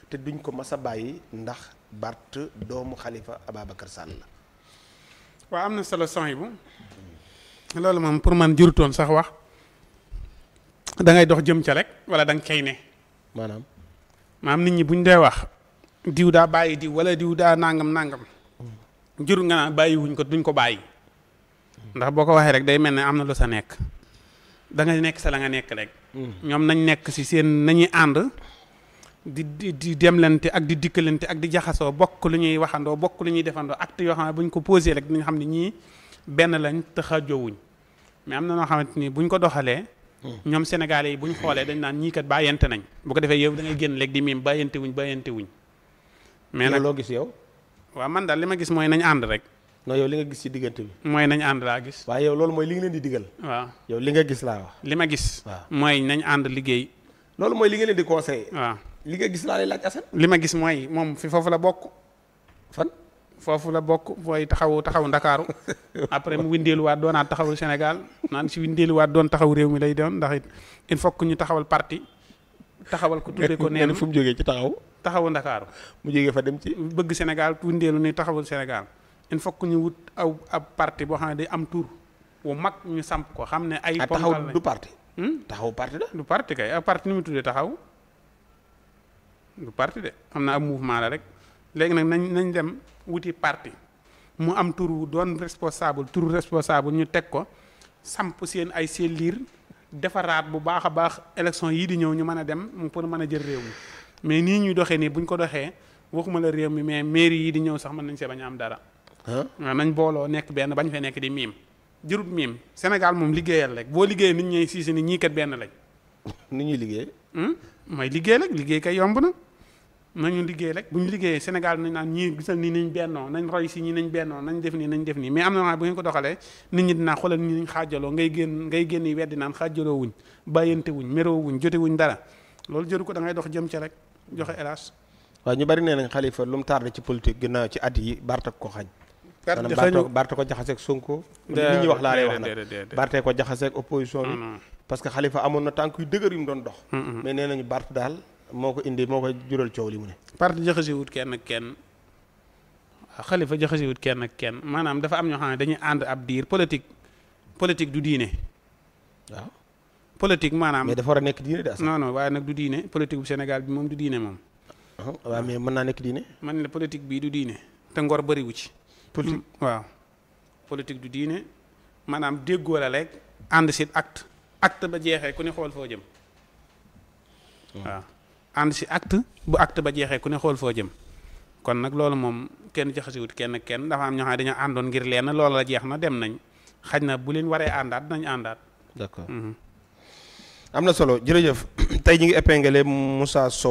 te duñ ko mas a bàyyi ndax Barth doomu Khalifa Ababacar Sall la. waaw am na solo son bu loolu moom pour man jurutoon sax wax da ngay dox jëm ca rek wala da nga kay ne. maanaam nit ñi buñ dee wax diw daa bàyyi diw wala diw daa nangam jur nga naa bàyyi wuñ ko duñ ko bàyyi ndax boo ko waxee rek day mel ne am na lu sa nekk da nga nekk sa la nga nekk rek. ñoom nañ nekk si seen nañuy ànd di demlante ak di dikkalante ak di jaxasoo bokk lu ñuy waxandoo bokk lu ñuy defandoo acte yoo xam ne buñ ko posé rek dinañ xam ne ñii benn lañ te xajoowuñ mais am na noo xamante ni buñ ko doxalee. ñoom Sénégalais yi buñ xoolee dañ naan ñii kat bàyyante nañ bu ko defee yow da ngay génn léegi di miim bàyyante wuñ. mais nag loo gis yow. waaw man daal li ma gis mooy nañ ànd rek. non yow li nga gis ci diggante bi. mooy nañ ànd laa gis. waaye yow loolu mooy li nga leen di digal. waaw yow li nga gis laa wax. li ma gis. waaw mooy nañ ànd liggéey. loolu mooy li nga leen di conseillé. waaw li nga gis laa lay laaj Assane. li ma gis mooy moom fi foofu la bokk. fan. foofu la bokk mooy taxawu Ndakaaru après mu windeeluwaat doonaat taxawu Sénégal naan si windeeluwaat doon taxaw réew mi lay doon ndax it il faut que ñu taxawal parti taxawal ko tuddee ko neen fu mu jógee ci taxawu Ndakaaru mu jógee fa dem ci bëgg Sénégal windeelu ni taxawul Sénégal il faut que ñu wut ab parti boo xam ne day am tur wu mag ñu samp ko xam ne ay taxaw du parti taxaw parti la du parti kay ab parti ni mu tuddee taxaw du parti de xam na ab mouvement la rek léegi nag nañ dem wuti parti mu am turu doon responsable ñu teg ko samp seen ay liir defaraat bu baax a baax élection yii di ñëw ñu mën a dem pour mën a jël réew mi mais nii ñuy doxee nii buñ ko doxee waxuma la réew mi mais mairie yi di ñëw sax mën nañ see bañ a am dara. waaw nañ booloo nekk benn bañ fee nekk di miim jërut miim Sénégal moom liggéeyal rek boo liggéeyee nit ñi siisi ni ñii kat benn lañ. nit ñuy liggéey. mooy liggéey rek liggéey kay yomb na. nañu liggéey rek bu ñu liggéeyee Sénégal nañ naan ñii gisal nii nañ bennoo nañ roy si ñi nañ bennoo nañ def nii mais am na bu ngeen ko doxalee nit ñi dinaa xoolal ñi nañ xaajaloo ngay génn yi weddi naan xaajaloo wuñ bàyyante wuñ meroo wuñ jote wuñ dara loolu jëru ko da ngay dox jëm ci rek joxe hélas. waaw ñu bari nee nañ Khalifa lu mu tardé ci politique ginnaaw ci at yi Barth ko xañ. Barth ko jaxaseeg Sonko. nit ñi wax laa lay wax nag Barth ko jaxaseeg opposition bi. parce que Khalifa amoon na tànk yu dëgër yu mu doon dox. mais nee nañu Barth daal moo ko jural coow li mu ne. parti jaxasewut kenn ak kenn Khalifa jaxasewut kenn ak kenn maanaam dafa am ñoo xam ne dañuy ànd ab diir politique du diine. waaw politique maanaam. mais dafa war a nekk diine de. non waaye nag du diine politique bu Sénégal bi moom du diine moom. waaw mais mën naa nekk diine. man la politique bii du diine te ngor bëriwu ci. politique waaw politique du diine maanaam déggoo la rek ànd si acte ba jeexee ku ne xool foo jëm waaw. ànd si bu acte ba jeexee ku ne xool foo jëm kon nag loolu moom kenn jaxasiwut kenn ak kenn dafa am ñoo xam ne dañoo àndoon ngir leen loolu la jeex na dem nañ xaj na bu leen waree àndaat dinañ àndaat. d'accord am na solo jërëjëf tey ñu ngi épinglé Moussa Sow.